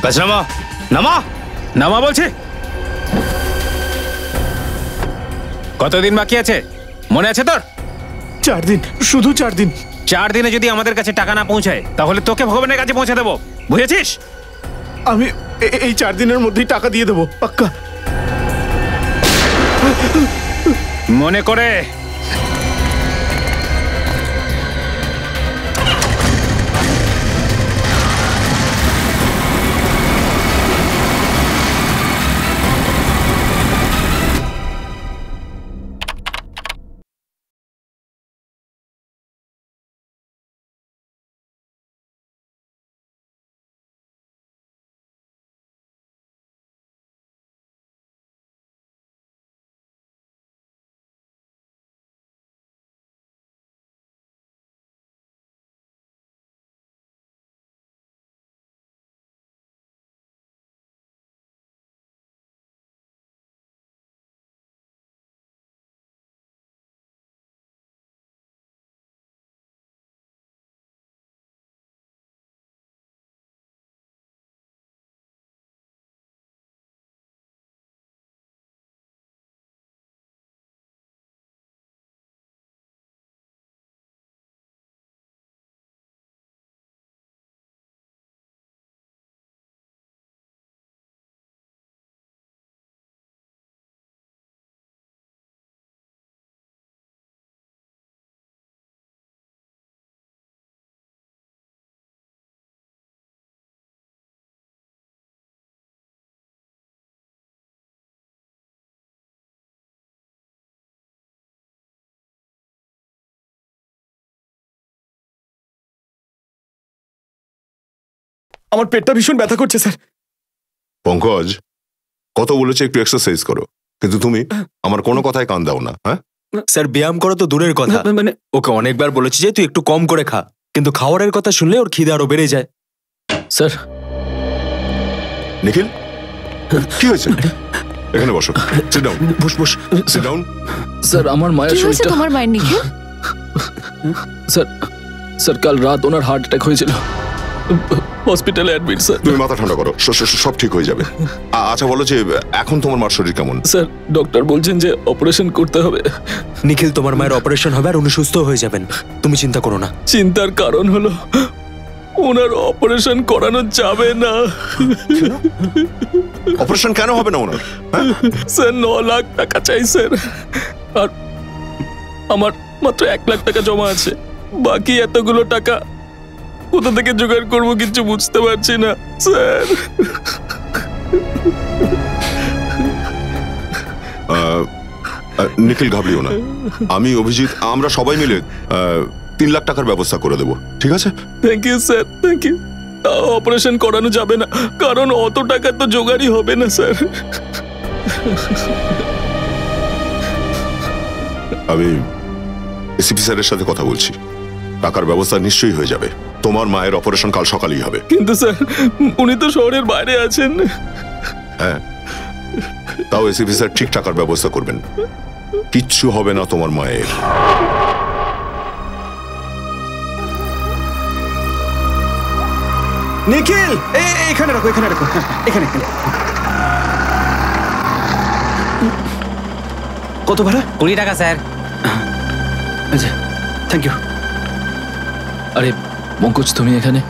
নামা নামা নামা বলছি। কতদিন বাকি আছে মনে আছে তোর? 4 দিন, শুধু 4 দিন। 4 দিনে যদি আমাদের কাছে টাকা না পৌঁছায় তাহলে তোকে ভগবানের কাছে পৌঁছে দেবো, বুঝেছিস? আমি এই 4 দিনের মধ্যেই টাকা দিয়ে দেবো, পাক্কা। মনে করে। আমার পেটটা ভীষণ ব্যথা করছে স্যার। পঙ্কজ, কত বলেছে একটু এক্সারসাইজ করো, কিন্তু তুমি আমার কোনো কথায় কান দাও না। হ্যাঁ স্যার, ব্যায়াম করো তো দূরের কথা, মানে ওকে অনেকবার বলেছি যে তুই একটু কম করে খা, কিন্তু খাবারের কথা শুনলে ওর খিদে আরো বেড়ে যায়। স্যার। নিখিল, কি হয়েছে? এখানে বসো, সিট ডাউন। বস বস, সিট ডাউন। স্যার, আমার মায়ের শরীরটা। তোমার মায়ের নিখিল? স্যার, স্যার কাল রাত ওনার হার্ট অ্যাটাক হয়েছিল, হসপিটালে অ্যাডমিট স্যার। তুমি মাথা ঠান্ডা করো, সব ঠিক হয়ে যাবে। আচ্ছা বলো যে এখন তোমার মার শরীর কেমন? স্যার, ডক্টর বলছেন যে অপারেশন করতে হবে। নিখিল, তোমার মায়ের অপারেশন হবে আর উনি সুস্থ হয়ে যাবেন, তুমি চিন্তা করো না। চিন্তার কারণ হলো ওনার অপারেশন করানো যাবে না। অপারেশন কেন হবে না ওনার? স্যার 9 লাখ টাকা চাই স্যার, আর আমার মাত্র 1 লাখ টাকা জমা আছে। বাকি এতগুলো টাকা কোথা থেকে জোগাড় করবো কিছু বুঝতে পারছি না স্যার। নিখিল, ঘাবড়িও না, আমি অভিজিৎ আমরা সবাই মিলে 3 লাখ টাকার ব্যবস্থা করে দেবো, ঠিক আছে? Thank you sir, thank you. Operation করানো যাবে না কারণ অত টাকা তো জোগাড়ই হবে না স্যার। আমি এসিপি স্যারের সাথে কথা বলছি, টাকার ব্যবস্থা নিশ্চয়ই হয়ে যাবে। তোমার মায়ের অপারেশন কাল সকালেই হবে। কিন্তু স্যার, উনি তো শহরের বাইরে আছেন। হ্যাঁ, তাও এসিপি স্যার ঠিক টাকার ব্যবস্থা করবেন, কিচ্ছু হবে না তোমার মায়ের। নিখিল, এখানে রাখো, এখানে রাখো, এখানে। কত ভাড়া? 20 টাকা স্যার। আচ্ছা, থ্যাংক ইউ। আরে পঙ্কজ, তুমি এখানে?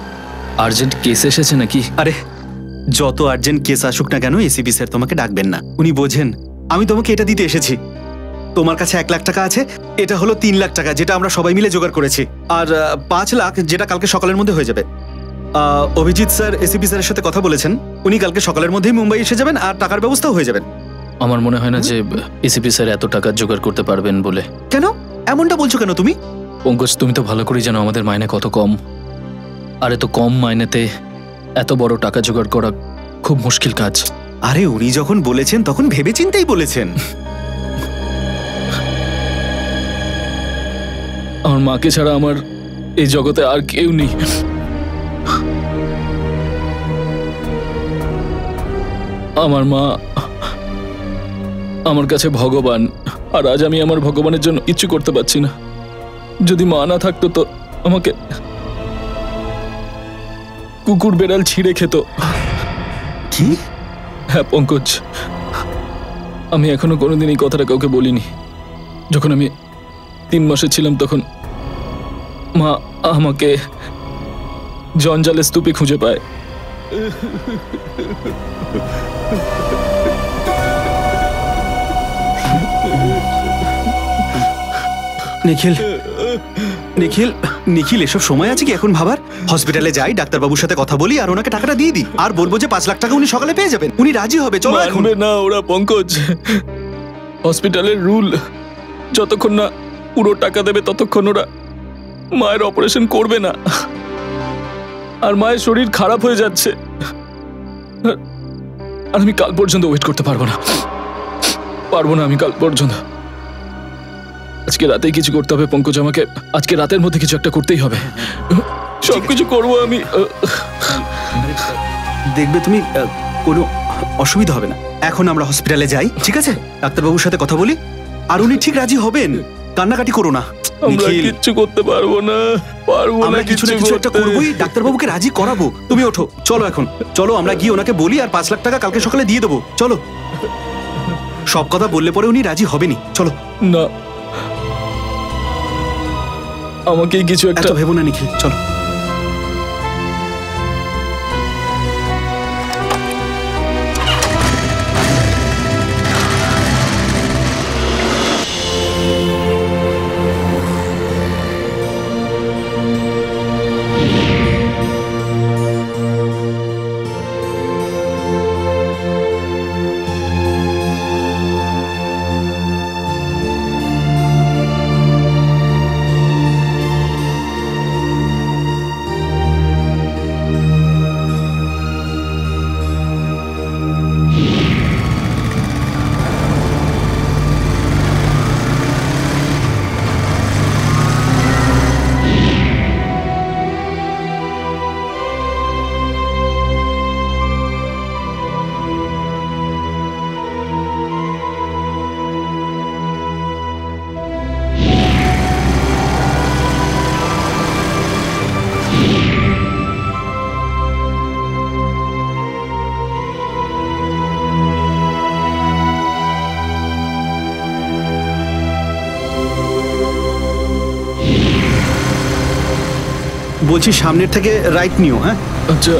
আর্জেন্ট কেস এসেছে নাকি? আরে যত আর্জেন্ট কেস আসুক না কেন, এসিপি স্যার তোমাকে ডাকবেন না, উনি বোঝেন। আমি তোমাকে এটা দিতে এসেছি। তোমার কাছে 1 লাখ টাকা আছে, এটা হলো 3 লাখ টাকা যেটা আমরা সবাই মিলে জোগাড় করেছি, আর 5 লাখ যেটা কালকে সকালের মধ্যে হয়ে যাবে। অভিজিৎ স্যার এসিপি স্যারের সাথে কথা বলেছেন, উনি কালকে সকালের মধ্যেই মুম্বাই এসে যাবেন আর টাকার ব্যবস্থাও হয়ে যাবেন। আমার মনে হয় না যে এসিপি স্যার এত টাকা জোগাড় করতে পারবেন বলে। কেন এমনটা বলছো কেন তুমি? পঙ্কজ, তুমি তো ভালো করে জানো আমাদের মাইনে কত কম, আর এত কম মাইনেতে এত বড় টাকা জোগাড় করা খুব মুশকিল কাজ। আরে উনি যখন বলেছেন তখন ভেবেচিন্তেই বলেছেন। আমার মাকে ছাড়া আমার এই জগতে আর কেউ নেই। আমার মা আমার কাছে ভগবান, আর আজ আমি আমার ভগবানের জন্য কিচ্ছু করতে পারছি না। যদি মা না থাকতো তো আমাকে কুকুর বেড়াল ছিঁড়ে খেত। কি? হ্যাঁ পঙ্কজ, আমি এখনো কোনোদিন এই কথাটা কাউকে বলিনি। যখন আমি 3 মাসে ছিলাম তখন মা আমাকে জঞ্জালের স্তূপে খুঁজে পায়। নিখিল, নিখিল, নিখিল, এসব সময় আছে কি এখন ভাবার? হসপিটালে যাই, ডাক্তারবাবুর সাথে কথা বলি আর ওনাকে টাকাটা দিয়ে দিই, আর বলবো যে 5 লাখ টাকা উনি সকালে পেয়ে যাবেন। উনি রাজি হবে। চলো এখন। মানবে না ওরা পঙ্কজ। হসপিটালের রুল, যতক্ষণ না পুরো টাকা দেবে ততক্ষণ ওরা মায়ের অপারেশন করবে না। আর মায়ের শরীর খারাপ হয়ে যাচ্ছে, আর আমি কাল পর্যন্ত ওয়েট করতে পারবো না। আমি কাল পর্যন্ত। আজকে রাতেই কিছু করতে হবে পঙ্কজ, আমাকে আজকে রাতের মধ্যে কিছু একটা করতেই হবে। সবকিছু করবো আমি। দেখবে তুমি, কোনো অসুবিধা হবে না। এখন আমরা হসপিটালে যাই, ঠিক আছে? ডাক্তারবাবুর সাথে কথা বলি, আর উনি ঠিক রাজি হবেন। কান্নাকাটি করো না। আমরা কিচ্ছু করতে পারবো না, আমরা কিছু না কিছু একটা করবোই, ডাক্তারবাবুকে রাজি করাবো। তুমি ওঠো, চলো এখন, চলো আমরা গিয়ে ওনাকে বলি, আর 5 লাখ টাকা কালকে সকালে দিয়ে দেবো। চলো। সব কথা বললে পরে উনি রাজি হবেনি। চলো। না, আমাকে কিছু একটা ভেবো না নিখিল, চলো। বলছি সামনের থেকে রাইট নিও। হ্যাঁ, আচ্ছা।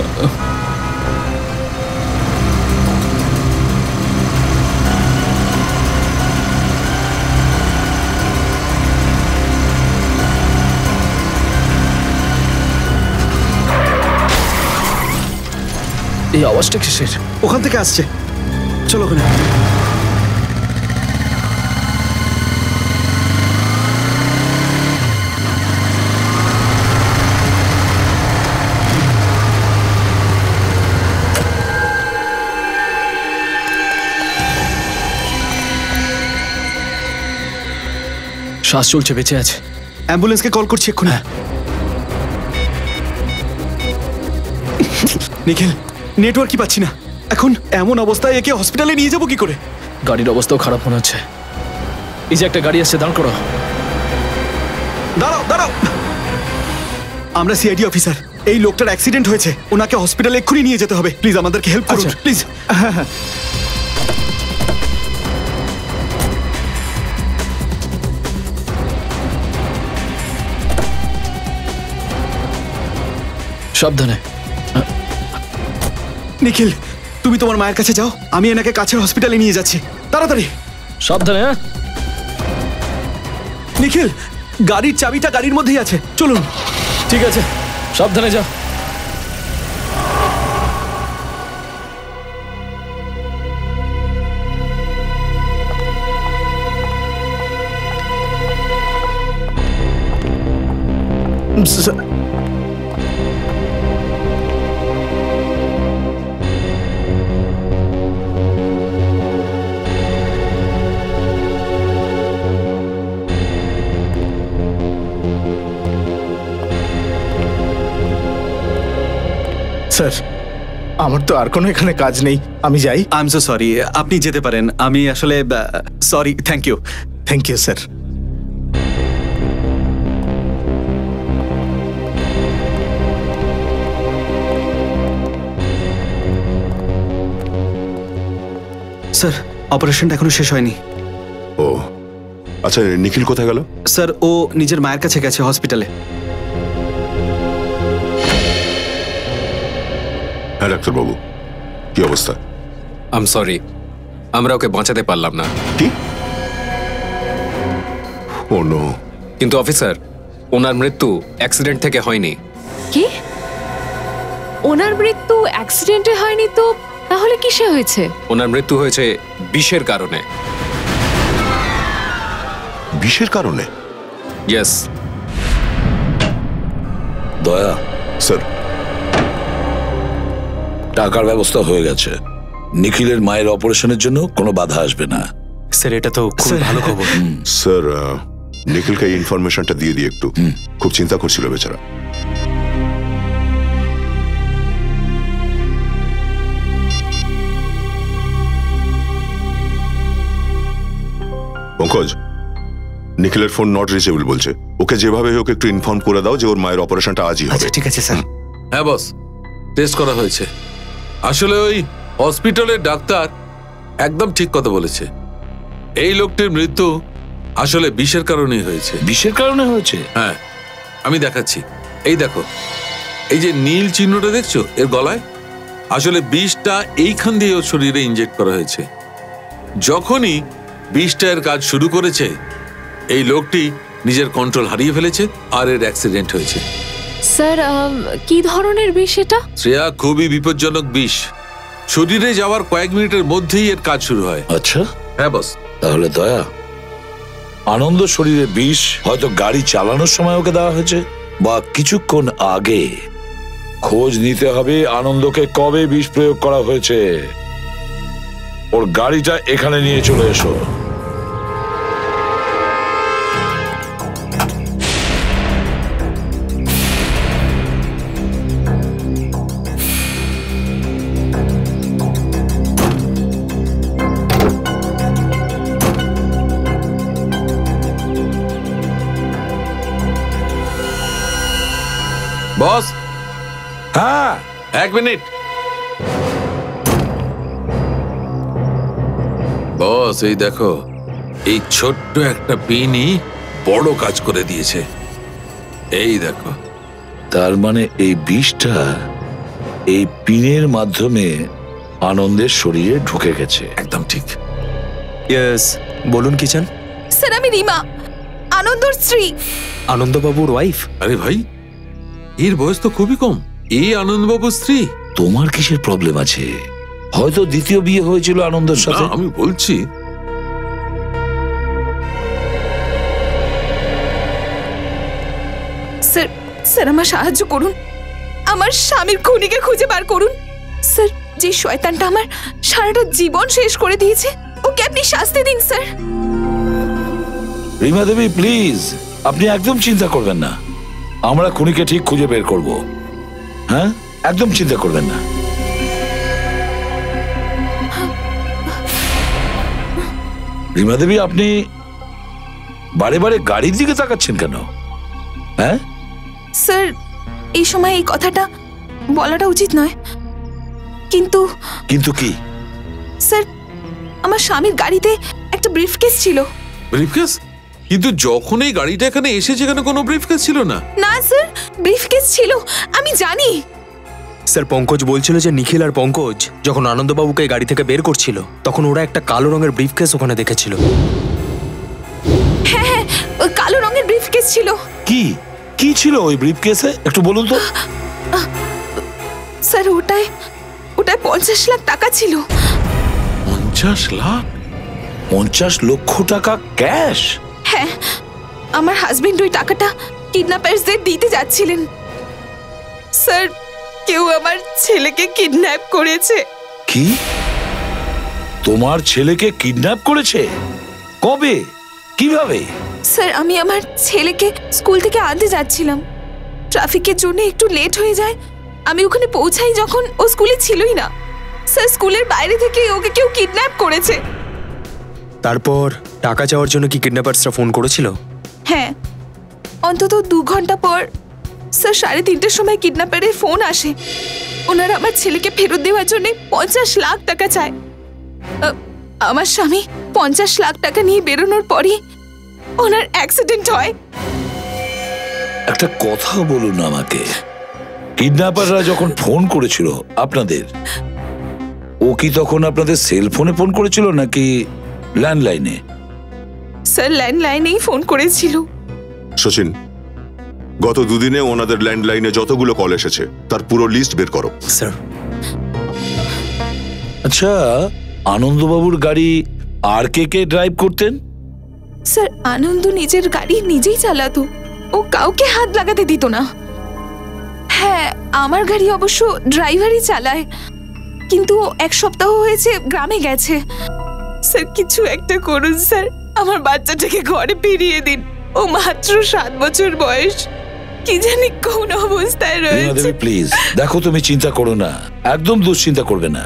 এই আওয়াজটা কিসের? ওখান থেকে আসছে। চলো ওখানে। শ্বাস চলছে, বেঁচে আছে। অ্যাম্বুলেন্সকে কল করছি এক্ষুনি। নিখিল, নেটওয়ার্কই পাচ্ছি না। এখন এমন অবস্থায় একে হসপিটালে নিয়ে যাবো কি করে? গাড়ির অবস্থাও খারাপ মনে হচ্ছে। এই যে একটা গাড়ি আসছে, দাঁড় করো। দাঁড়াও, দাঁড়াও। আমরা সিআইডি অফিসার। এই লোকটার অ্যাক্সিডেন্ট হয়েছে, ওনাকে হসপিটালে এক্ষুনি নিয়ে যেতে হবে। প্লিজ আমাদেরকে হেল্প করুন, প্লিজ। হ্যাঁ হ্যাঁ। সাবধানে। নিখিল, তুমি তোমার মায়ের কাছে যাও, আমি এনাকে কাছের হসপিটালে নিয়ে যাচ্ছি। তাড়াতাড়ি। সাবধানে। হ্যাঁ নিখিল, গাড়ির চাবিটা গাড়ির মধ্যেই আছে, চলুন। ঠিক আছে, সাবধানে যাও। স্যার, আমার তো আর কোনো এখানে কাজ নেই, আমি যাই। আই এম সো সরি, আপনি যেতে পারেন। আমি আসলে sorry. Thank you. Thank you sir. Sir অপারেশনটা এখনো শেষ হয়নি। ও আচ্ছা, নিখিল কোথায় গেল? স্যার ও নিজের মায়ের কাছে গেছে হসপিটালে। হ্যাঁ ডাক্তারবাবু, কি অবস্থা? আই এম সরি, আমরা ওকে বাঁচাতে পারলাম না। কি? ও নো। কিন্তু অফিসার, ওনার মৃত্যু অ্যাক্সিডেন্ট থেকে হয়নি। কি? ওনার মৃত্যু অ্যাক্সিডেন্টে হয়নি তো তাহলে কিসে হয়েছে? ওনার মৃত্যু হয়েছে বিষের কারণে। বিষের কারণে? ইয়েস। দয়া, স্যার, টাকার ব্যবস্থা হয়ে গেছে। নিখিলের মায়ের অপারেশনের জন্য কোনো বাধা আসবে না। স্যার এটা তো খুব ভালো খবর। স্যার নিখিলকে এই ইনফরমেশনটা দিয়ে দিই একটু। খুব চিন্তা করছিল বেচারা। পঙ্কজ, নিখিলের ফোন নট রিচেবল বলছে। ওকে যেভাবে হোক একটু ইনফর্ম করে দাও যে ওর মায়ের অপারেশনটা আজই হবে। আচ্ছা ঠিক আছে স্যার। হ্যাঁ বস, টেস্ট করা হয়েছে। আসলে ওই হসপিটালের ডাক্তার একদম ঠিক কথা বলেছে। এই লোকটির মৃত্যু আসলে বিষের কারণেই হয়েছে। বিষের কারণে হয়েছে? হ্যাঁ, আমি দেখাচ্ছি। এই দেখো, এই যে নীল চিহ্নটা দেখছো এর গলায়, আসলে বিষটা এইখান দিয়ে ওর শরীরে ইনজেক্ট করা হয়েছে। যখনই বিষটা এর কাজ শুরু করেছে, এই লোকটি নিজের কন্ট্রোল হারিয়ে ফেলেছে আর এর অ্যাক্সিডেন্ট হয়েছে। স্যার কি ধরনের বিষ এটা? শ্রেয়া, খুবই বিপজ্জনক বিষ। শরীরে যাওয়ার কয়েক মিনিটের মধ্যেই এর কাজ শুরু হয়। আচ্ছা, হ্যাঁ বস। তাহলে দয়া, আনন্দ শরীরে বিষ হয়তো গাড়ি চালানোর সময় ওকে দেওয়া হয়েছে বা কিছুক্ষণ আগে। খোঁজ নিতে হবে আনন্দকে কবে বিষ প্রয়োগ করা হয়েছে। ওর গাড়িটা এখানে নিয়ে চলে এসো। বস, হ্যাঁ, এক মিনিট। বস, এই দেখো, এই ছোট্ট একটা পিনই বড় কাজ করে দিয়েছে। এই দেখো। তার মানে এই বিষটা এই পিনের মাধ্যমে আনন্দের শরীরে ঢুকে গেছে। একদম ঠিক। ইয়েস, বলুন কি চান? স্যার, আমি রিমা, আনন্দর স্ত্রী। আনন্দবাবুর ওয়াইফ? আরে ভাই, এর বয়স তো খুবই কম। এই আনন্দবাবুর স্ত্রী। তোমার কিসের প্রবলেম আছে? হয়তো দ্বিতীয় বিয়ে হয়েছিল আনন্দের সাথে। না, আমি বলছি স্যার, স্যার আমার সাহায্য করুন। আমার স্বামীর খুনিকে খুঁজে বার করুন। স্যার, যে শয়তানটা আমার সারাটা জীবন শেষ করে দিয়েছে, ওকে আপনি শাস্তি দিন স্যার। রিমা দেবী, প্লিজ, আপনি একদম চিন্তা করবেন না। আমরা খুনিকে ঠিক খুঁজে বের করব। হ্যাঁ, একদম চিন্তা করবেন না। রিমা দেবী, আপনি বারে বারে গাড়ির দিকে তাকাচ্ছেন কেন? হ্যাঁ স্যার, এই সময় এই কথাটা বলাটা উচিত নয়, কিন্তু কিন্তু কি? স্যার, আমার স্বামীর গাড়িতে একটা ব্রিফকেস ছিল। ব্রিফকেস? কিন্তু যখন এই গাড়িটা এখানে এসেছে, এখানে কোনো ব্রিফকেস ছিল না। না স্যার, ব্রিফকেস ছিল, আমি জানি। স্যার, পঙ্কজ বলছিল যে নিখিল আর পঙ্কজ যখন আনন্দবাবুকে গাড়ি থেকে বের করছিল, তখন ওরা একটা কালো রঙের ব্রিফকেস ওখানে দেখেছিল। হ্যাঁ হ্যাঁ, ওই কালো রঙের ব্রিফকেস ছিল। কি কি ছিল ওই ব্রিফকেসে, একটু বলুন তো। স্যার, ওটায় 50 লাখ টাকা ছিল। 50 লাখ? 50 লক্ষ টাকা ক্যাশ? হ্যাঁ, আমার হাজবেন্ড ওই টাকাটা কিডন্যাপারদের দিতে যাচ্ছিলেন। স্যার, কেউ আমার ছেলেকে কিডন্যাপ করেছে। কি? তোমার ছেলেকে কিডন্যাপ করেছে? কবে? কিভাবে? স্যার, আমি আমার ছেলেকে স্কুল থেকে আনতে যাচ্ছিলাম। ট্রাফিকের জন্য একটু লেট হয়ে যায়। আমি ওখানে পৌঁছাই যখন ও স্কুলে ছিলই না। স্যার, স্কুলের বাইরে থেকে ওকে কেউ কিডন্যাপ করেছে। তারপর টাকা চাওয়ার জন্য কি কিডন্যাপারসরা ফোন করেছিল? হ্যাঁ, অন্তত 2 ঘন্টা পর স্যার 3:30টার সময় কিডন্যাপারের ফোন আসে। ওনারা আমার ছেলেকে ফেরত দেওয়ার জন্য 50 লাখ টাকা চায়। আমার স্বামী 50 লাখ টাকা নিয়ে বেরোনোর পরই ওনার অ্যাক্সিডেন্ট হয়। একটা কথা বলুন আমাকে, কিডন্যাপাররা যখন ফোন করেছিল আপনাদের, ও কি তখন আপনাদের সেল ফোনে ফোন করেছিল নাকি ল্যান্ডলাইনে? স্যার ল্যান্ডলাইনেই ফোন করেছিল। সচিন, গত দুদিনে ওনাদের ল্যান্ডলাইনে যতগুলো কল এসেছে তার পুরো লিস্ট বের করো। স্যার। আচ্ছা, আনন্দবাবুর গাড়ি আর কে ড্রাইভ করতেন? স্যার আনন্দ নিজের গাড়ি নিজেই চালাতো, ও কাউকে হাত লাগাতে দিত না। হ্যাঁ, আমার গাড়ি অবশ্য ড্রাইভারই চালায়, কিন্তু এক সপ্তাহ হয়েছে গ্রামে গেছে। স্যার কিছু একটা করুন স্যার, আমার বাচ্চাটাকে ঘরে ফিরিয়ে দিন। ও মাত্র 7 বছর বয়স, কি জানি কোন অবস্থায় রয়েছে। প্লিজ দেখো, তুমি চিন্তা করো না, একদম দুশ্চিন্তা করবে না।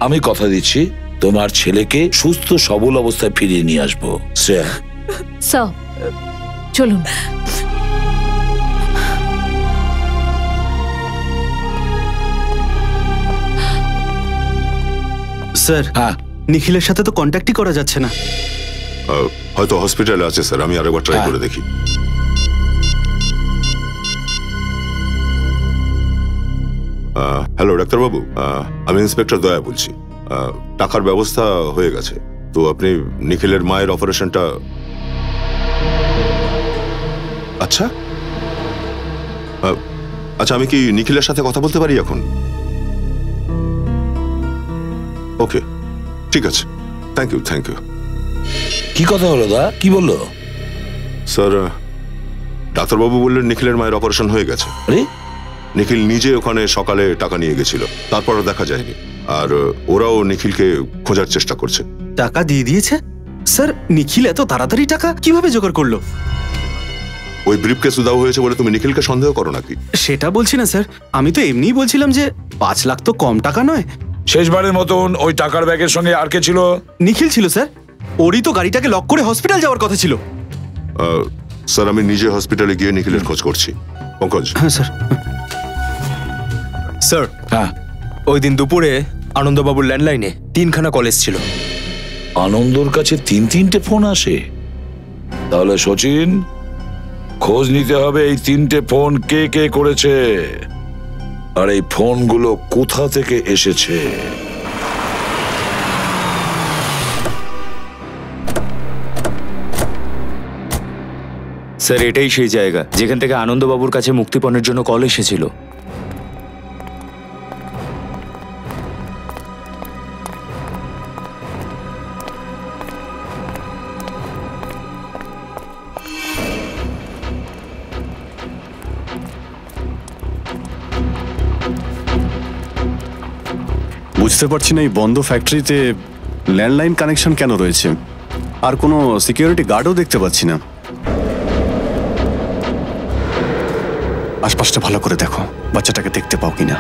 আমি কথা দিচ্ছি তোমার ছেলেকে সুস্থ সবল অবস্থায় ফিরিয়ে নিয়ে আসবো। শ্রেয়া, স্যার চলুন। স্যার, হ্যাঁ নিখিলের সাথে তো কন্ট্যাক্টই করা যাচ্ছে না। হয়তো হসপিটালে আছে স্যার, আমি আরেকবার ট্রাই করে দেখি। হ্যালো ডাক্তারবাবু, আমি ইন্সপেক্টর দয়া বলছি। টাকার ব্যবস্থা হয়ে গেছে, তো আপনি নিখিলের মায়ের অপারেশনটা। আচ্ছা আচ্ছা, আমি কি নিখিলের সাথে কথা বলতে পারি এখন? ওকে, ঠিক আছে, থ্যাংক ইউ। কি কথা হলো দা, কি বললো? স্যার, ডাক্তারবাবু বললেন নিখিলের মায়ের অপারেশন হয়ে গেছে। আরে, নিখিল নিজে ওখানে সকালে টাকা নিয়ে গেছিল, তারপর দেখা যায়নি। আর ওরাও নিখিলকে খোঁজার চেষ্টা করছে। টাকা দিয়ে দিয়েছে? স্যার, নিখিল এত তাড়াতাড়ি টাকা কিভাবে জোগাড় করলো? ওই ব্রিফকেস উধাও হয়েছে বলে তুমি নিখিলকে সন্দেহ করো নাকি? সেটা বলছি না স্যার, আমি তো এমনিই বলছিলাম যে 5 লাখ তো কম টাকা নয়। শেষবারের মতন ওই টাকার ব্যাগের সঙ্গে আর কে ছিল? নিখিল ছিল স্যার, ওরই তো গাড়িটাকে লক করে হসপিটাল যাওয়ার কথা ছিল। স্যার, আমি নিজে হসপিটালে গিয়ে নিখিলের খোঁজ করছি। পঙ্কজ। হ্যাঁ স্যার। স্যার, হ্যাঁ, ওই দিন দুপুরে আনন্দবাবুর ল্যান্ডলাইনে 3খানা কল এসেছিল। আনন্দর কাছে 3টে ফোন আসে? তাহলে সচিন, খোঁজ নিতে হবে এই 3টে ফোন কে করেছে, আর এই ফোনগুলো কোথা থেকে এসেছে। স্যার, এটাই সেই জায়গা যেখান থেকে আনন্দবাবুর কাছে মুক্তিপণের জন্য কল এসেছিল। বুঝতে পারছি না এই বন্ধ ফ্যাক্টরিতে ল্যান্ডলাইন কানেকশন কেন রয়েছে, আর কোনো সিকিউরিটি গার্ডও দেখতে পাচ্ছি না। আশপাশটা ভালো করে দেখো, বাচ্চাটাকে দেখতে পাও কিনা।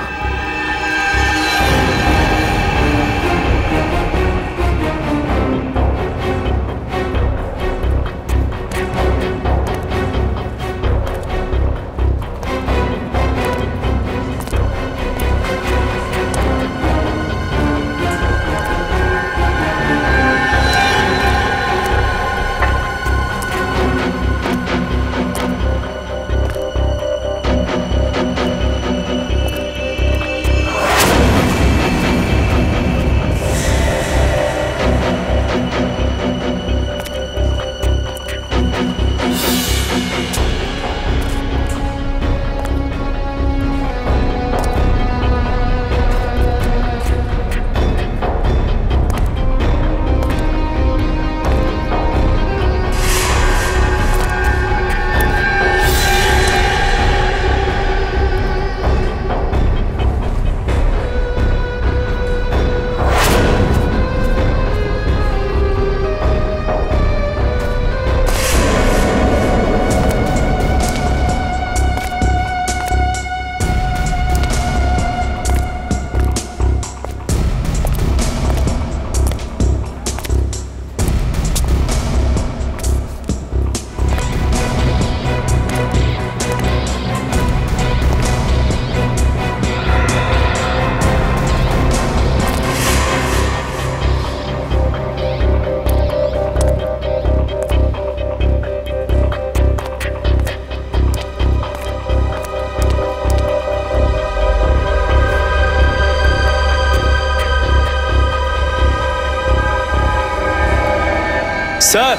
স্যার।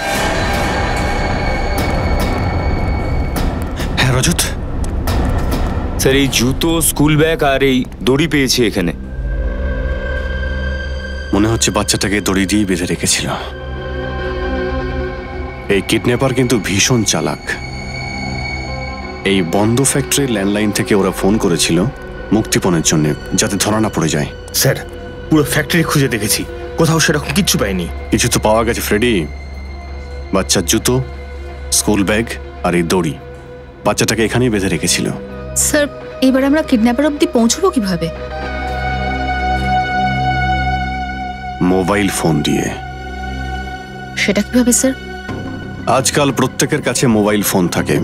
হ্যাঁ রজত, স্যার এই জুতো, স্কুল ব্যাগ আর এই দড়ি পেয়েছি এখানে। মনে হচ্ছে বাচ্চাটাকে দড়ি দিয়ে বেঁধে রেখেছিল। এই কিডন্যাপার কিন্তু ভীষণ চালাক। এই বন্ধ ফ্যাক্টরির ল্যান্ডলাইন থেকে ওরা ফোন করেছিল মুক্তিপণের জন্য, যাতে ধরা না পড়ে যায়। স্যার, পুরো ফ্যাক্টরি খুঁজে দেখেছি, কোথাও সেরকম কিচ্ছু পাইনি। কিছু তো পাওয়া গেছে ফ্রেডি। বাচ্চার জুতো, স্কুল ব্যাগ আর এই দড়ি বাচ্চাটাকে এখানেই বেঁধে রেখেছিল। স্যার, এবার আমরা কিডন্যাপার অবধি পৌঁছবো কিভাবে? মোবাইল ফোন দিয়ে। সেটা কিভাবে স্যার? আজকাল প্রত্যেকের কাছে মোবাইল ফোন থাকে।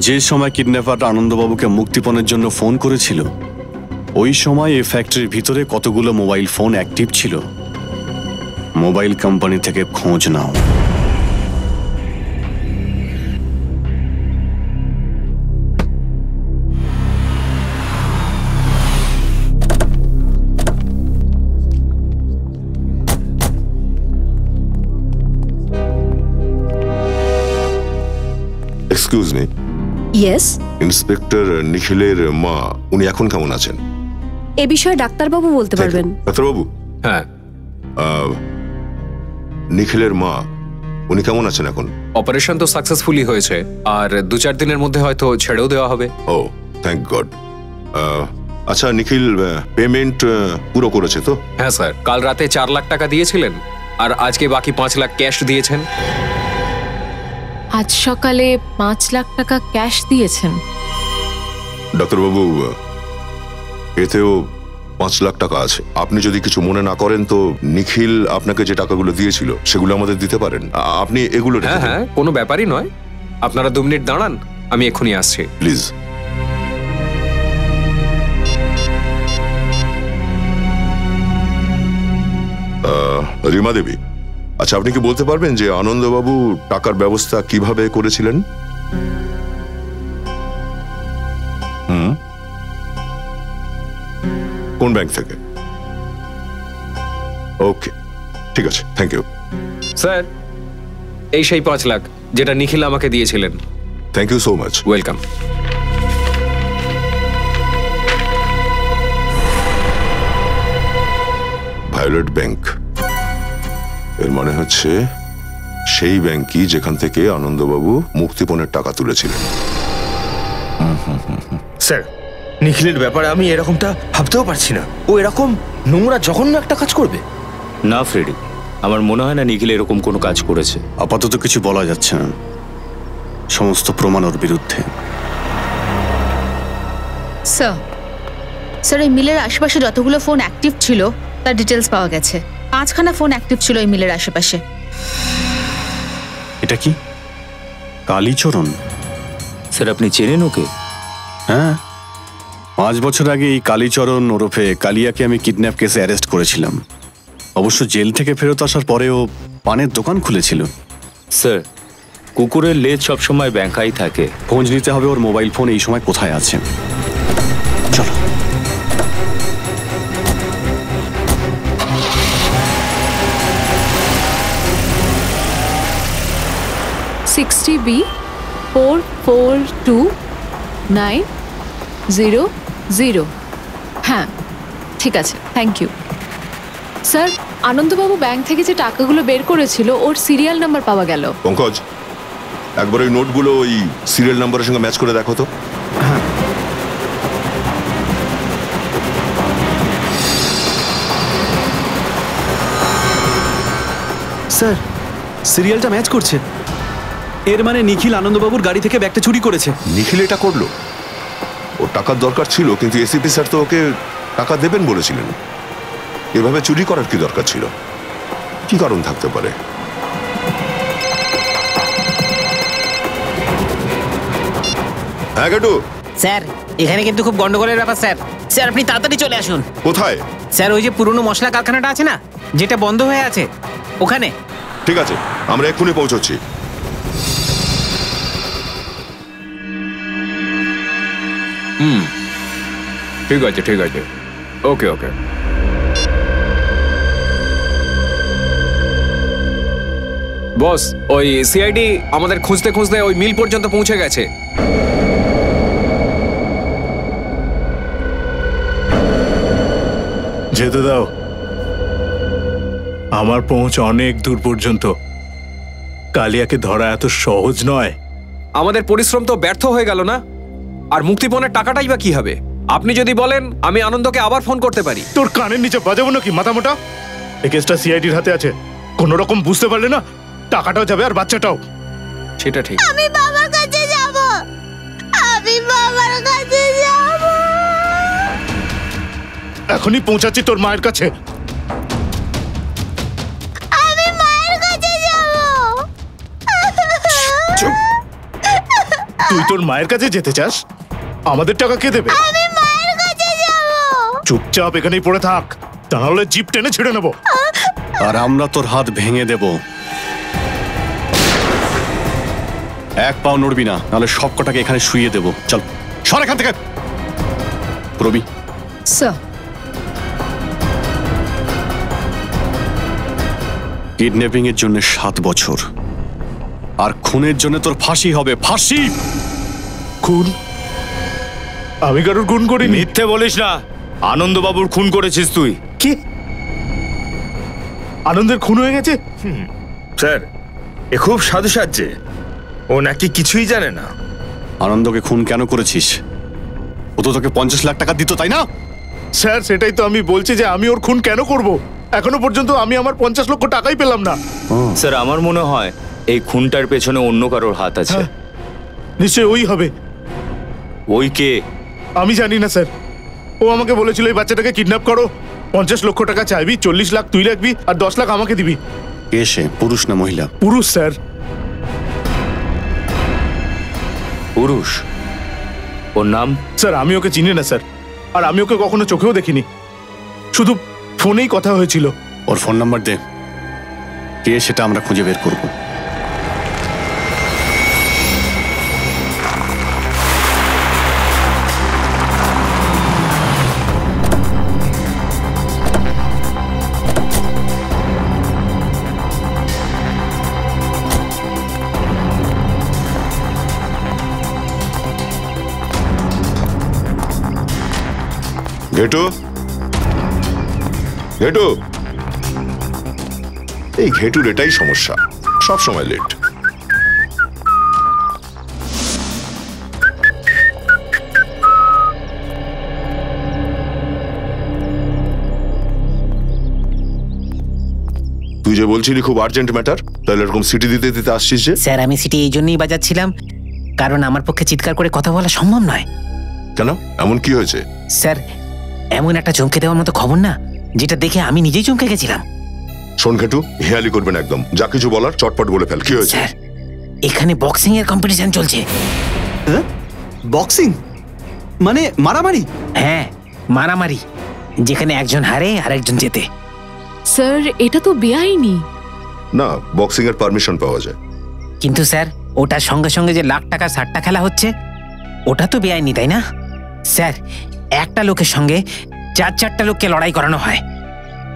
যে সময় কিডন্যাপার আনন্দবাবুকে মুক্তিপণের জন্য ফোন করেছিল, ওই সময় এই ফ্যাক্টরির ভিতরে কতগুলো মোবাইল ফোন অ্যাক্টিভ ছিল। মোবাইল কোম্পানি থেকে খোঁজ নাও। Excuse me. ইয়েস। ইন্সপেক্টর নিখিলের মা, উনি এখন কেমন আছেন? এ বিষয়ে ডাক্তারবাবু বলতে পারবেন। ডাক্তারবাবু? হ্যাঁ। নিখিলের মা, উনি কেমন আছেন এখন? অপারেশন তো সাকসেসফুলি হয়েছে, আর 2-4 দিনের মধ্যে হয়তো ছেড়েও দেওয়া হবে। ও, থ্যাংক গড। আচ্ছা, নিখিল পেমেন্ট পুরো করেছে তো? হ্যাঁ স্যার, কাল রাতে 4 লাখ টাকা দিয়েছিলেন, আর আজকে বাকি 5 লাখ ক্যাশ দিয়েছেন। আজ সকালে 5 লাখ টাকা ক্যাশ দিয়েছেন। ডাক্তারবাবু, এতেও 5 লাখ টাকা আছে। আপনি যদি কিছু মনে না করেন তো নিখিল আপনাকে যে টাকাগুলো দিয়েছিল সেগুলো আমাদের দিতে পারেন। আপনি এগুলো রেখে হ্যাঁ দিন। হ্যাঁ, কোনো ব্যাপারই নয়। আপনারা 2 মিনিট দাঁড়ান, আমি এক্ষুনি আসছি। প্লিজ। রিমা দেবী, আচ্ছা আপনি কি বলতে পারবেন যে আনন্দবাবু টাকার ব্যবস্থা কিভাবে করেছিলেন? কোন ব্যাংক থেকে? ওকে, ঠিক আছে, থ্যাংক ইউ। স্যার, এই সেই 5 লাখ যেটা নিখিল আমাকে দিয়েছিলেন। Thank you so much. Welcome. Violet bank, এর মানে হচ্ছে সেই ব্যাংকই যেখান থেকে আনন্দবাবু মুক্তিপণের টাকা তুলেছিলেন। স্যার, নিখিলের ব্যাপারে আমি এরকমটা ভাবতেও পারছি না। ও এরকম নোংরা জঘন্য একটা কাজ করবে? না ফ্রেডি, আমার মনে হয় না নিখিল এরকম কোনো কাজ করেছে। আপাতত কিছু বলা যাচ্ছে না, সমস্ত প্রমাণ ওর বিরুদ্ধে। স্যার, স্যার এই মিলের আশেপাশে যতগুলো ফোন অ্যাক্টিভ ছিল তার ডিটেলস পাওয়া গেছে। 5খানা ফোন অ্যাক্টিভ ছিল এই মিলের আশেপাশে। এটা কি কালীচরণ? স্যার, আপনি চেনেন ওকে? হ্যাঁ, 5 বছর আগে এই কালীচরণ ওরফে কালিয়াকে আমি কিডন্যাপ কেসে অ্যারেস্ট করেছিলাম। অবশ্য জেল থেকে ফেরত আসার পরেও পানের দোকান খুলেছিল। স্যার, কুকুরের লেজ সবসময় ব্যাংকাই থাকে। খোঁজ নিতে হবে ওর মোবাইল ফোন এই সময় কোথায় আছে। চলো। B 442900। হ্যাঁ, ঠিক আছে, থ্যাংক ইউ। স্যার, আনন্দবাবু ব্যাংক থেকে যে টাকাগুলো বের করেছিল ওর সিরিয়াল নাম্বার পাওয়া গেল। পঙ্কজ, একবার ওই নোটগুলো ওই সিরিয়াল নাম্বারের সঙ্গে ম্যাচ করে দেখো তো। স্যার, সিরিয়ালটা ম্যাচ করছে। এর মানে নিখিল আনন্দবাবুর গাড়ি থেকে ব্যাগটা চুরি করেছে। নিখিল এটা করলো? ওর টাকার দরকার ছিল, কিন্তু এসিপি স্যার তো ওকে টাকা দেবেন বলেছিলেন। এভাবে চুরি করার কি দরকার ছিল? কি কারণ থাকতে পারে? হ্যাঁ গাটু স্যার, এখানে কিন্তু খুব গন্ডগোলের ব্যাপার স্যার। স্যার, আপনি তাড়াতাড়ি চলে আসুন। কোথায়? স্যার, ওই যে পুরনো মশলা কারখানাটা আছে না, যেটা বন্ধ হয়ে আছে, ওখানে। ঠিক আছে, আমরা এক্ষুনি পৌঁছচ্ছি। ঠিক আছে, ঠিক আছে, ওকে ওকে। বস, ওই সিআইডি আমাদের খুঁজতে খুঁজতে ওই মিল পর্যন্ত পৌঁছে গেছে। যেতে দাও, আমার পৌঁছ অনেক দূর পর্যন্ত। কালিয়াকে ধরা এত সহজ নয়। আমাদের পরিশ্রম তো ব্যর্থ হয়ে গেল না? আর মুক্তিপণের টাকাটাই বা কি হবে? আপনি যদি বলেন আমি আনন্দকে আবার ফোন করতে পারি। তোর কানের নিচে বাজাবো নাকি মাথা মোটা? এই কেসটা সিআইডির হাতে আছে, কোনো রকম বুঝতে পারলে না টাকাটাও যাবে আর বাচ্চাটাও। সেটা ঠিক। আমি বাবার কাছে যাব, আমি বাবার কাছে যাব। এখনই পৌঁছাচ্ছি তোর মায়ের কাছে। আমি মায়ের কাছে যাব। চুপ! তুই তোর মায়ের কাছে যেতে চাস? আমাদের টাকা কে দেবে? আমি মায়ের কাছে যাব। চুপচাপ এখানেই পড়ে থাক, তাহলে জিপ টেনে ছেড়ে নেব। আর আমরা তোর হাত ভেঙে দেব। এক পাও নড়বি না, নাহলে সব কটাকে এখানে শুইয়ে দেব। চল সর এখান থেকে। রবি স্যার, কিডন্যাপিং এর জন্য 7 বছর, আর খুনের জন্য তোর ফাঁসি হবে। ফাঁসি! খুন? আমি কারোর খুন করিনি। মিথ্যে বলিস না, আনন্দবাবুর খুন করেছিস তুই। কি? আনন্দের খুন হয়ে গেছে? স্যার, এ খুব সাধু সাজছে, ও নাকি কিছুই জানে না। আনন্দকে খুন কেন করেছিস? ও তো তোকে 50 লাখ টাকা দিত, তাই না? স্যার, সেটাই তো আমি বলছি যে আমি ওর খুন কেন করব। এখনো পর্যন্ত আমি আমার 50 লক্ষ টাকাই পেলাম না। স্যার, আমার মনে হয় এই খুনটার পেছনে অন্য কারোর হাত আছে। নিশ্চয়ই ওই হবে। ওই কে? আমি জানি না স্যার। ও আমাকে বলেছিল এই বাচ্চাটাকে কিডন্যাপ করো, 50 লক্ষ টাকা চাইবি, 40 লাখ তুই রাখবি আর 10 লাখ আমাকে দিবি। কে সে? পুরুষ না মহিলা? পুরুষ স্যার। পুরুষ? ওর নাম? স্যার, আমি ওকে চিনি না স্যার, আর আমি ওকে কখনো চোখেও দেখিনি, শুধু ফোনেই কথা হয়েছিল। ওর ফোন নাম্বার দে, কে সেটা আমরা খুঁজে বের করব। ঘেটু, ঘেটু, এই ঘেটুর এটাই সমস্যা, সব সময় লেট। তুই যে বলছিলি খুব আর্জেন্ট ম্যাটার, তাহলে এরকম সিটি দিতে দিতে আসছিস যে? স্যার, আমি সিটি এই জন্যই বাজাচ্ছিলাম কারণ আমার পক্ষে চিৎকার করে কথা বলা সম্ভব নয়। কেন, এমন কি হয়েছে? স্যার, এমন একটা চমকে দেওয়ার মতো খবর না, যেটা দেখে আমি নিজেই চমকে গেছিলাম। শোন ঘেটু, হেয়ালি করবেন একদম, যা কিছু বলার চটপট বলে ফেল। কি হয়েছে? স্যার, এখানে বক্সিং এর কম্পিটিশন চলছে। বক্সিং মানে মারামারি? হ্যাঁ, মারামারি, যেখানে একজন হারে আর একজন জেতে। স্যার, এটা তো বেআইনি। না, বক্সিং এর পারমিশন পাওয়া যায়। কিন্তু স্যার, ওটার সঙ্গে সঙ্গে যে লাখ টাকার 60টা খেলা হচ্ছে, ওটা তো বেআইনি, তাই না? স্যার, একটা লোকের সঙ্গে 4-4টা লোককে লড়াই করানো হয়,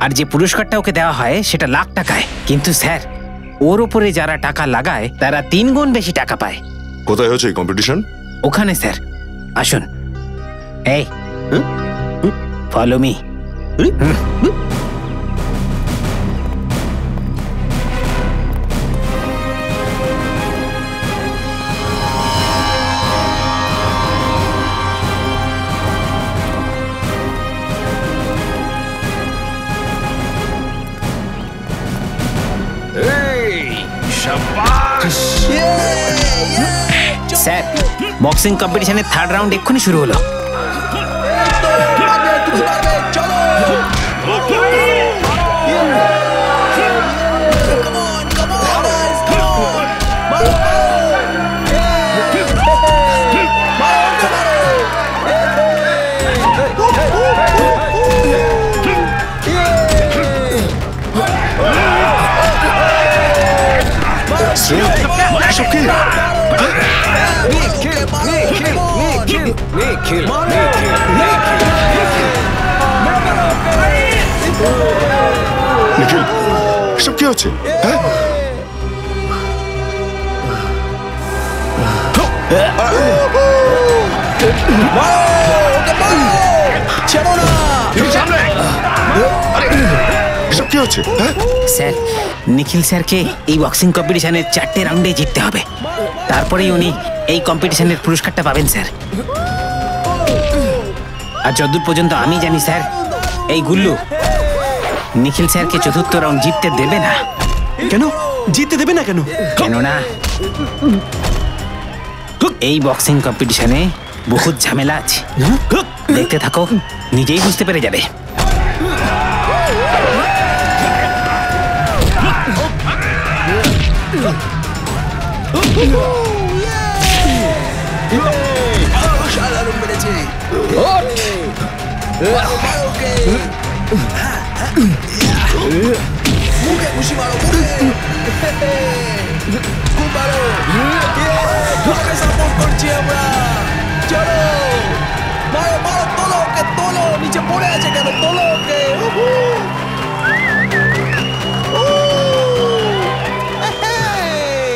আর যে পুরস্কারটা ওকে দেওয়া হয় সেটা লাখ টাকায়। কিন্তু স্যার, ওর উপরে যারা টাকা লাগায় তারা 3 গুণ বেশি টাকা পায়। কোথায় হচ্ছে এই কম্পিটিশন? ওখানে স্যার, আসুন। এই, ফলো মি। স্যার, বক্সিং কম্পিটিশনের 3rd রাউন্ড এক্ষুনি শুরু হলো। নিখিল, এসব কি হচ্ছে? এসব কি হচ্ছে? স্যার, নিখিল স্যারকে এই বক্সিং কম্পিটিশনের 4টে রাউন্ডে জিততে হবে, তারপরেই উনি এই কম্পিটিশনের পুরস্কারটা পাবেন স্যার। আর যতদূর পর্যন্ত আমি জানি স্যার, এই গুল্লু নিখিল স্যারকে চতুর্থ রাউন্ড জিততে দেবে না। কেন জিততে দেবে না কেন? কেননা এই বক্সিং কম্পিটিশনে বহুত ঝামেলা আছে। দেখতে থাকো, নিজেই বুঝতে পেরে যাবে।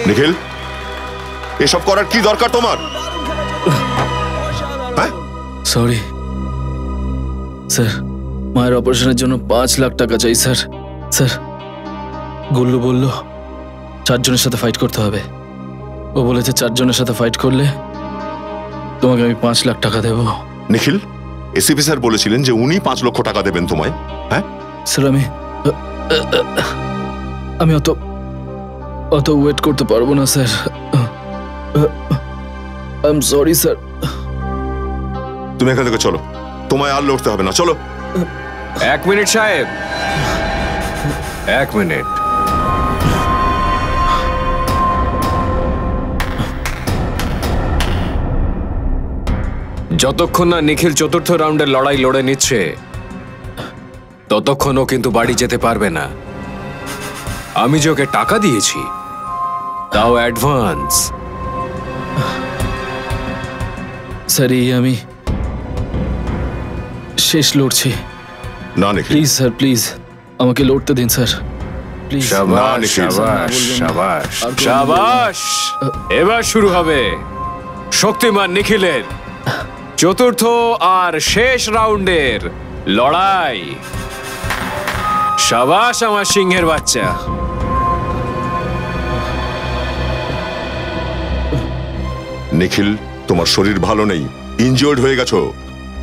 নিখিল, এসব করার কি দরকার তোমার? সরি স্যার, মায়ের অপারেশনের জন্য 5 লাখ টাকা চাই স্যার। স্যার, গুল্লু বলল 4 জনের সাথে ফাইট করতে হবে। ও বলেছে 4 জনের সাথে ফাইট করলে তোমাকে আমি 5 লাখ টাকা দেব। নিখিল, এসিপি স্যার বলেছিলেন যে উনি 5 লক্ষ টাকা দেবেন তোমায়। হ্যাঁ স্যার, আমি অত ওয়েট করতে পারবো না sir. I am sorry sir. তুমি এখান থেকে চলো, তোমায় আর লড়তে হবে না, চলো। 1 মিনিট সাহেব, 1 মিনিট। যতক্ষণ না নিখিল চতুর্থ রাউন্ডের লড়াই লড়ে নিচ্ছে, ততক্ষণ ও কিন্তু বাড়ি যেতে পারবে না। আমি যে ওকে টাকা দিয়েছি, তাও অ্যাডভান্স। স্যার, এই আমি শেষ লড়ছি। না নিখিল, প্লিজ স্যার, প্লিজ আমাকে লড়তে দিন স্যার, প্লিজ। শাবাশ, শাবাশ, শাবাশ, শাবাশ। এবার শুরু হবে শক্তিমান নিখিলের চতুর্থ আর শেষ রাউন্ডের লড়াই। শাবাশ আমার সিংহের বাচ্চা। নিখিল, তোমার শরীর ভালো নেই, ইনজিওর্ড হয়ে গেছো।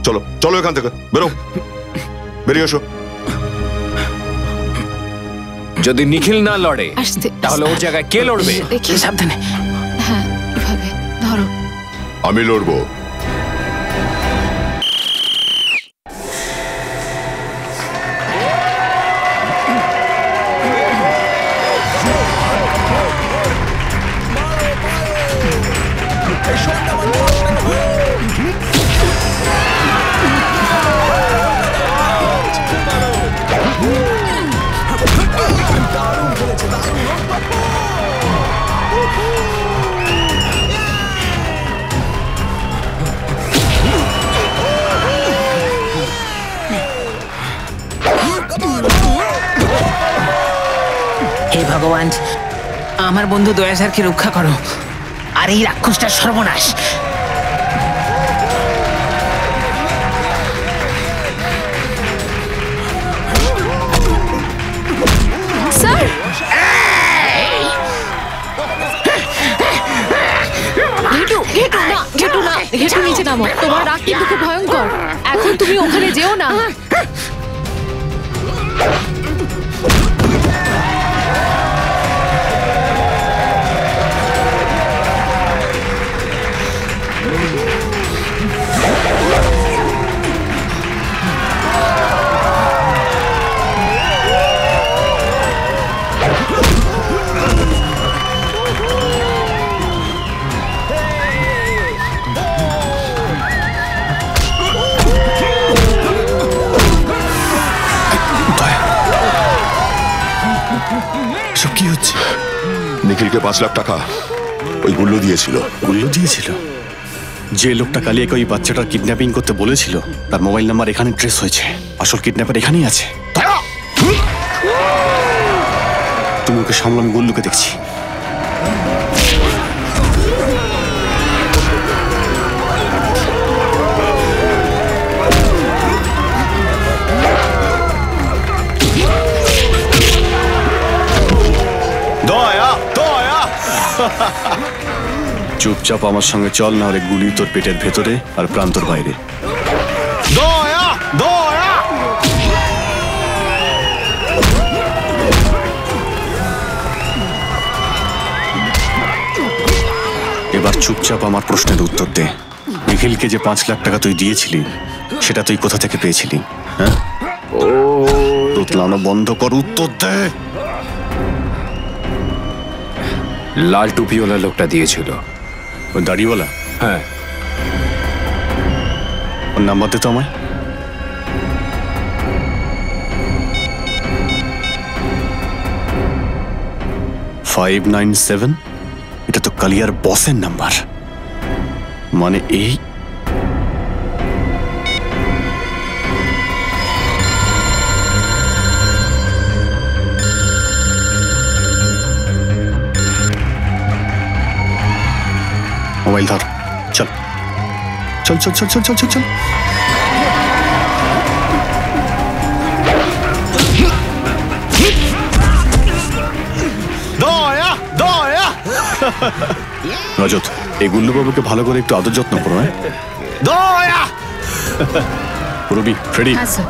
চলো চলো এখান থেকে, বেরো, বেরিয়ে এসো। যদি নিখিল না লড়ে, তাহলে ওর জায়গায় কে লড়বে? সাবধানে। হ্যাঁ, এভাবে ধরো। আমি লড়বো। হে ভগবান, আমার বন্ধু দয়া স্যারকে রক্ষা করো, আর এই রাক্ষসটার সর্বনাশ। স্যার, ঘেটু না, ঘেটু নিচে নামো। তোমার রাগ কিন্তু খুব ভয়ঙ্কর। এখন তুমি ওখানে যেও না। কি হচ্ছে? নিখিলকে 5 লাখ টাকা ওই গুল্লু দিয়েছিল। গুল্লু দিয়েছিল? যে লোকটা কালিয়াকে ওই বাচ্চাটার কিডন্যাপিং করতে বলেছিল, তার মোবাইল নাম্বার এখানে ট্রেস হয়েছে। আসল কিডন্যাপার এখানেই আছে। তুমি ওকে সামলাম, গুল্লুকে দেখছি। চুপচাপ আমার সঙ্গে চল, না হলে গুলি তোর পেটের ভেতরে আর প্রান্তর বাইরে। দয়া দয়া এবার চুপচাপ আমার প্রশ্নের উত্তর দে। নিখিলকে যে 5 লাখ টাকা তুই দিয়েছিলি, সেটা তুই কোথা থেকে পেয়েছিলি? হ্যাঁ, তোতলানো বন্ধ কর, উত্তর দে। লাল টুপিওয়ালা লোকটা দিয়েছিল। ওই দাড়িওয়ালা? হ্যাঁ। ওর নাম্বার দে তো আমায়। $597, এটা তো কালিয়ার বসের নাম্বার। মানে এই মোবাইল ধর, চল চল চল চল চল চল চল চল। দয়া দয়া রজত, এই গুল্লুবাবুকে ভালো করে একটু আদর যত্ন করো। হ্যাঁ, দয়া। রবি ফ্রেডি, হ্যাঁ স্যার।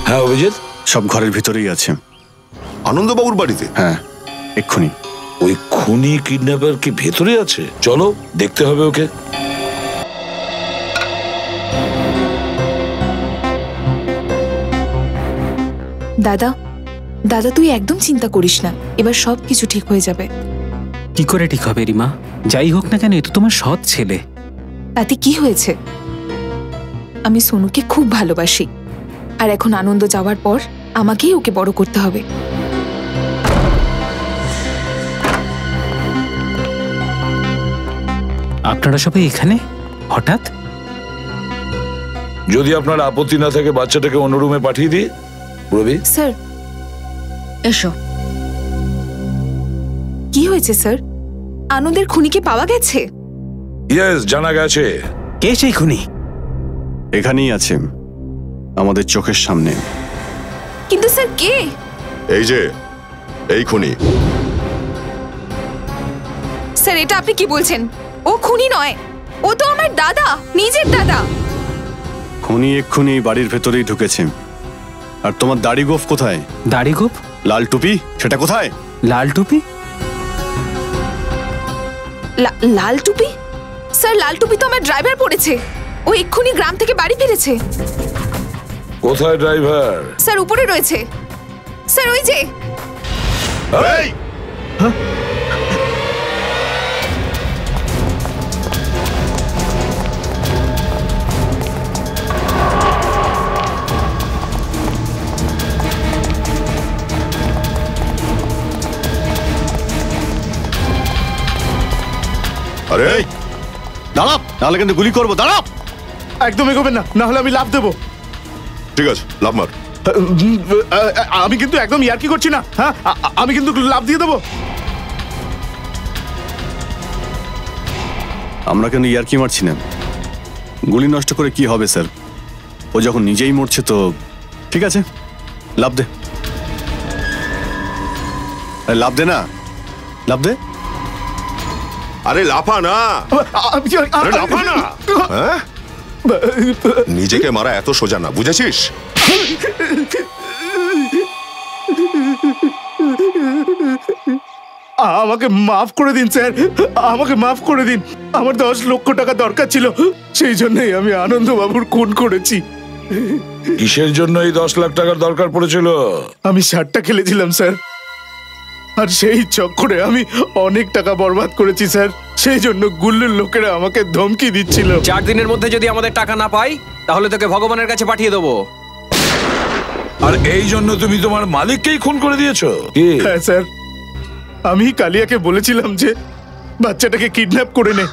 হ্যাঁ অভিজিৎ, সব ঘরের ভিতরেই আছে। আনন্দবাবুর বাড়িতে? হ্যাঁ, এক্ষুনি। ওই খুনি কিডন্যাপার কি ভেতরে আছে? চলো দেখতে হবে ওকে। দাদা, দাদা তুই একদম চিন্তা করিস না, এবার সব কিছু ঠিক হয়ে যাবে। কি করে ঠিক হবে রিমা? যাই হোক না কেন, এ তো তোমার সৎ ছেলে। তাতে কি হয়েছে? আমি সোনুকে খুব ভালোবাসি, আর এখন আনন্দ যাওয়ার পর আমাকেই ওকে বড় করতে হবে। আপনারা সবাই এখানে হঠাৎ? যদি আপনার আপত্তি না থাকে বাচ্চাটাকে অন্য রুমে পাঠিয়ে দিই। রবি স্যার, এসো। কি হয়েছে স্যার? আনন্দের খুনিকে পাওয়া গেছে? ইয়েস, জানা গেছে। কে সেই খুনি? এখানেই আছে, আমাদের চোখের সামনে। কিন্তু স্যার কে? এই যে এই খুনি। স্যার এটা আপনি কি বলছেন? ও খুনি নয়, ও তো আমার দাদা, নিজের দাদা। খুনি এক্ষুনি বাড়ির ভেতরেই ঢুকেছে। আর তোমার দাড়ি গোফ কোথায়? দাড়ি গোফ? লাল টুপি সেটা কোথায়? লাল টুপি? লাল টুপি? স্যার লাল টুপি তো আমার ড্রাইভার পড়েছে, ও এক্ষুনি গ্রাম থেকে বাড়ি ফিরেছে। কোথায় ড্রাইভার? স্যার উপরে রয়েছে স্যার, ওই যে। এই! আরে দাঁড়াও, নাহলে কিন্তু গুলি করবো। দাঁড়াও, একদম এগোবেন না, না হলে আমি লাফ দেবো। ঠিক আছে, লাভ মার। আমি কিন্তু একদম ইয়ার্কি করছি না। হ্যাঁ, আমি কিন্তু লাফ দিয়ে দেবো। আমরা কিন্তু ইয়ার্কি মারছি না। গুলি নষ্ট করে কি হবে স্যার? ও যখন নিজেই মরছে তো ঠিক আছে, লাফ দে। লাফ দে না, লাফ দে। আরে লাফা না, আরে লাফা না। হ্যাঁ, নিজেকে মারা এত সোজা না, বুঝেছিস? আমাকে মাফ করে দিন স্যার, আমাকে মাফ করে দিন। আমার 10 লক্ষ টাকা দরকার ছিল, সেই জন্যই আমি আনন্দবাবুর খুন করেছি। কিসের জন্য এই 10 লাখ টাকার দরকার পড়েছিল? আমি 60টা খেলেছিলাম স্যার, আর সেই চক্করে আমি অনেক টাকা বরবাদ করেছি স্যার। সেই জন্য গুল্লুর লোকেরা আমাকে ধমকি দিচ্ছিল। 4 দিনের মধ্যে যদি আমাদের টাকা না পাই, তাহলে তোকে ভগবানের কাছে পাঠিয়ে দেবো। আর এই জন্য তুমি তোমার মালিককেই খুন করে দিয়েছো? হ্যাঁ স্যার, আমি কালিয়াকে বলেছিলাম যে বাচ্চাটাকে কিডন্যাপ করে নে,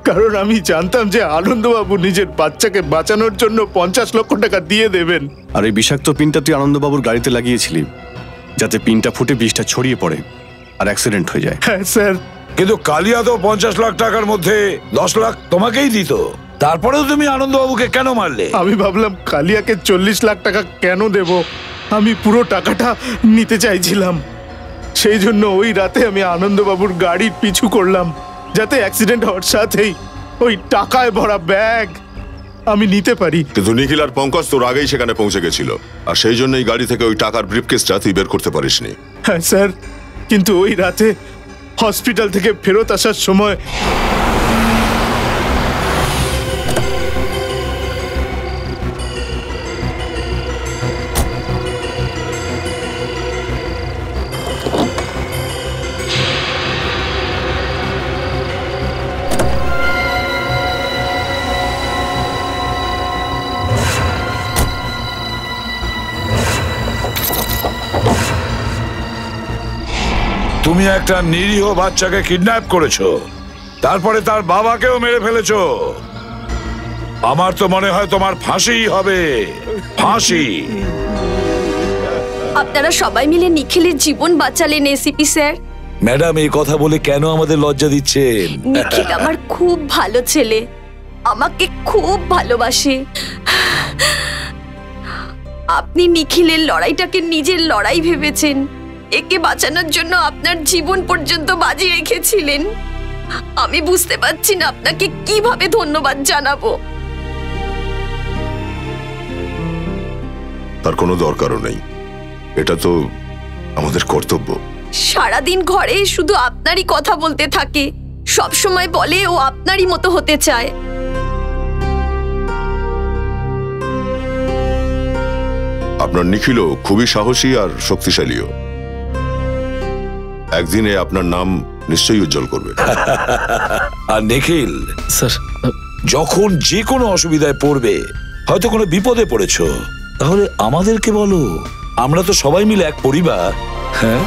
কারণ আমি জানতাম যে আনন্দবাবু নিজের বাচ্চাকে বাঁচানোর জন্য 50 লক্ষ টাকা দিয়ে দেবেন। আর এই বিষাক্ত পিনটা তুই আনন্দবাবুর গাড়িতে লাগিয়েছিলি যাতে পিনটা ফুটে বিষটা ছড়িয়ে পড়ে আর অ্যাক্সিডেন্ট হয়ে যায়। হ্যাঁ স্যার। কিন্তু কালিয়া তো 50 লাখ টাকার মধ্যে 10 লাখ তোমাকেই দিত, তারপরেও তুমি আনন্দবাবুকে কেন মারলে? আমি ভাবলাম কালিয়াকে 40 লাখ টাকা কেন দেব, আমি পুরো টাকাটা নিতে চাইছিলাম। সেই জন্য ওই রাতে আমি আনন্দবাবুর গাড়ির পিছু করলাম যাতে অ্যাক্সিডেন্ট হওয়ার সাথেই ওই টাকায় ভরা ব্যাগ আমি নিতে পারি। কিন্তু নিখিল আর পঙ্কজ তোর আগেই সেখানে পৌঁছে গেছিল, আর সেই জন্য এই গাড়ি থেকে ওই টাকার ব্রিফকেসটা তুই বের করতে পারিসনি। হ্যাঁ স্যার, কিন্তু ওই রাতে হসপিটাল থেকে ফেরত আসার সময় তুমি একটা নিরীহ বাচ্চাকে কিডন্যাপ করেছো, তারপরে তার বাবাকেও মেরে ফেলেছো। আমার তো মনে হয় তোমার ফাঁসিই হবে, ফাঁসি। আপনারা সবাই মিলে নিখিলের জীবন বাঁচালেন এসিপি স্যার। ম্যাডাম, এই কথা বলে কেন আমাদের লজ্জা দিচ্ছেন? নিখিল আমার খুব ভালো ছেলে, আমাকে খুব ভালোবাসে। আপনি নিখিলের লড়াইটাকে নিজের লড়াই ভেবেছেন, একে বাঁচানোর জন্য আপনার জীবন পর্যন্ত বাজি রেখেছিলেন। আমি বুঝতে পারছি না আপনাকে কিভাবে ধন্যবাদ জানাবো। তার কোনো দরকারও নেই, এটা তো আমাদের কর্তব্য। সারাদিন ঘরে শুধু আপনারই কথা বলতে থাকে, সব সময় বলে ও আপনারই মতো হতে চায়। আপনার নিখিলও খুবই সাহসী আর শক্তিশালীও। একদিনে আপনার নাম নিশ্চয়ই উজ্জ্বল করবে। আর নিখিল স্যার, যখন যে কোনো অসুবিধায় পড়বে, হয়তো কোনো বিপদে পড়েছো, তাহলে আমাদেরকে বলো, আমরা তো সবাই মিলে এক পরিবার। হ্যাঁ।